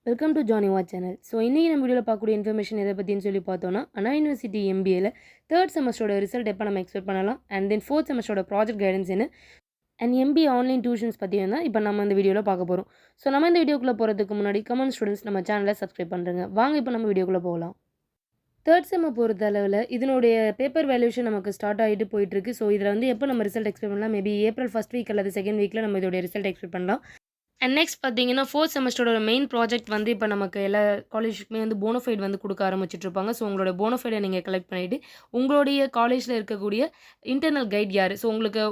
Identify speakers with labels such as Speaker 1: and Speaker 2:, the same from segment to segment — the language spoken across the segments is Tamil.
Speaker 1: Welcome to Johnny what channel. So இன்றைக்கி நம்ம வீடியோவில் பார்க்கக்கூடிய இன்ஃபர்மேஷன் எதை பற்றின்னு சொல்லி பார்த்தோன்னா, அண்ணா யூனிவர்சிட்டி எம்பிஏல தேர்ட் செமஸ்டரோட ரிசல்ட் எப்போ நம்ம எக்ஸ்பெக்ட் பண்ணலாம், அண்ட் தென் ஃபோர்த் செமஸ்டரோட ப்ராஜெக்ட் கைடன்ஸ் என்ன, அண்ட் எம்பிஏ ஆன்லைன் டியூஷன்ஸ் பற்றியும் தான் இப்போ நம்ம இந்த வீடியோவில் பார்க்க போகிறோம். ஸோ நம்ம இந்த வீடியோக்குள்ளே போகிறதுக்கு முன்னாடி கமெண்ட் ஸ்டூடெண்ட்ஸ் நம்ம சேனலை சப்ஸ்கிரைப் பண்ணுறேங்க. வாங்க இப்போ நம்ம வீடியோக்குள்ளே போகலாம். தேர்ட் செம்மை பொறுத்த அளவில் இதனுடைய பேப்பர் வேல்யூஷன் நமக்கு ஸ்டார்ட் ஆகிட்டு போயிட்டுருக்கு. ஸோ இதில் வந்து எப்போ நம்ம ரிசல்ட் எக்ஸ்பெக்ட் பண்ணலாம், மேபி ஏப்ரல் ஃபஸ்ட் வீக் அல்லது செகண்ட் வீக்கில் நம்ம இதோடைய ரிசல்ட் எக்ஸ்பெக்ட் பண்ணலாம். அண்ட் நெக்ஸ்ட் பார்த்தீங்கன்னா ஃபோர்த் செமஸ்டரோட மெயின் ப்ராஜெக்ட் வந்து இப்போ நமக்கு எல்லா காலேஜுக்குமே வந்து போனோஃபைட் வந்து கொடுக்க ஆரம்பிச்சிட்ருப்பாங்க. ஸோ உங்களோட போனோஃபைடை நீங்கள் கலெக்ட் பண்ணிவிட்டு உங்களுடைய காலேஜில் இருக்கக்கூடிய இன்டர்னல் கைட் யார், ஸோ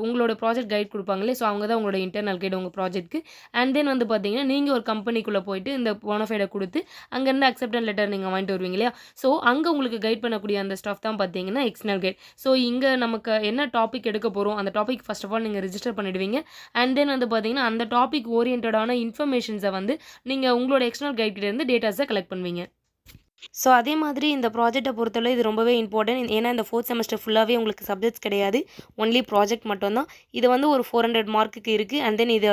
Speaker 1: உங்களோட ப்ராஜெக்ட் கைட் கொடுப்பாங்களே, ஸோ அவங்க தான் உங்களோட இன்டர்னல் கைடு உங்கள் ப்ராஜெக்ட்டுக்கு. அண்ட் தென் வந்து பார்த்தீங்கன்னா நீங்கள் ஒரு கம்பெனிக்குள்ளே போயிட்டு இந்த போனோஃபைடை கொடுத்து அங்கேருந்து அக்செப்டன்ஸ் லெட்டர் நீங்கள் வாங்கிட்டு வருவீங்க இல்லையா. ஸோ அங்கே உங்களுக்கு கைட் பண்ணக்கூடிய அந்த ஸ்டாஃப் தான் பார்த்தீங்கன்னா எக்ஸ்டர்னல் கைட். ஸோ இங்கே நமக்கு என்ன டாபிக் எடுக்க போகிறோம் அந்த டாபிக் ஃபர்ஸ்ட் ஆஃப் ஆல் நீங்கள் ரிஜிஸ்டர் பண்ணிடுவீங்க. அண்ட் தென் வந்து பார்த்தீங்கன்னா அந்த டாபிக் ஓரியன்டான இன்ஃபர்மேஷன்ஸை வந்து நீங்கள் உங்களோட எக்ஸ்டர்னல் கைட்லேருந்து டேட்டாஸை கலெக்ட் பண்ணுவீங்க. ஸோ அதே மாதிரி இந்த ப்ராஜெக்ட்டை பொறுத்தவரை இது ரொம்பவே இம்பார்ட்டன்ட். ஏன்னா இந்த ஃபோர்த் செமஸ்டர் ஃபுல்லாகவே உங்களுக்கு சப்ஜெக்ட்ஸ் கிடையாது, ஒன்லி ப்ராஜெக்ட் மட்டும்தான். இது வந்து ஒரு 400 மார்க்குக்கு இருக்குது. அண்ட் தென் இதை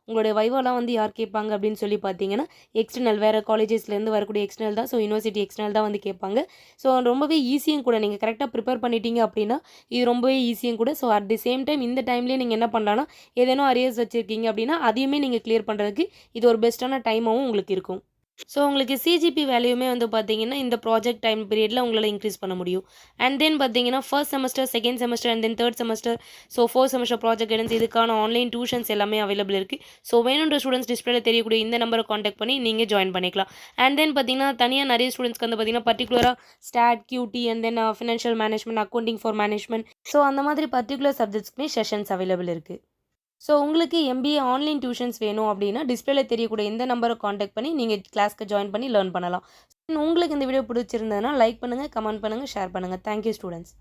Speaker 1: உங்களுடைய வைவாலாம் வந்து யார் கேட்பாங்க அப்படின்னு சொல்லி பார்த்தீங்கன்னா எக்ஸ்டர்னல், வேறு காலேஜஸ்லேருந்து வரக்கூடிய எக்ஸ்டர்னல் தான். ஸோ யூனிவர்சிட்டி எக்ஸ்டர்னல் தான் வந்து கேட்பாங்க. ஸோ ரொம்பவே ஈஸியும் கூட, நீங்கள் கரெக்டாக ப்ரிப்பேர் பண்ணிட்டீங்க அப்படின்னா இது ரொம்பவே ஈஸியும் கூட. So at the same time இந்த டைம்லேயே நீங்கள் என்ன பண்ணலான்னா, ஏதேனும் அரியர்ஸ் வச்சுருக்கீங்க அப்படின்னா அதையுமே நீங்கள் கிளியர் பண்ணுறதுக்கு இது ஒரு பெஸ்ட்டான டைமாகவும் உங்களுக்கு இருக்கும். ஸோ உங்களுக்கு சிஜிபி வேல்யூமே வந்து பார்த்தீங்கன்னா இந்த ப்ராஜெக்ட் டைம் பீரியடில் உங்களால் இன்க்ரீஸ் பண்ண முடியும். அண்ட் தென் பார்த்தீங்கன்னா first semester, second semester and then third semester, so fourth semester project guidance இதுக்கான ஆன்லைன் டியூஷன்ஸ் எல்லாமே அவைலபிள் இருக்குது. ஸோ வேணுன்ற ஸ்டூடெண்ட்ஸ் டிஸ்பிளேல தெரியக்கூடிய இந்த நம்பரை காண்டாக்ட் பண்ணி நீங்கள் ஜாயின் பண்ணிக்கலாம். அண்ட் தென் பார்த்தீங்கன்னா தனியாக நிறைய ஸ்டூடெண்ட்ஸ்க்கு வந்து பார்த்தீங்கன்னா பர்டிகுலராக start, QT and then financial management, accounting for management, so அந்த மாதிரி பர்டிகுலர் சப்ஜெக்ட்ஸ்க்குமே செஷன்ஸ் அவைலபிள் இருக்குது. ஸோ உங்களுக்கு எம்பிஏ ஆன்லைன் டியூஷன்ஸ் வேணும் அப்படின்னா டிஸ்பிளேல தெரியக்கூடிய இந்த நம்பரை காண்டாக்ட் பண்ணி நீங்கள் கிளாஸ்க்கு ஜாயின் பண்ணி லேர்ன் பண்ணலாம். உங்களுக்கு இந்த வீடியோ பிடிச்சிருந்ததுன்னா லைக் பண்ணுங்கள், கமெண்ட் பண்ணுங்கள், ஷேர் பண்ணுங்கள். Thank you students.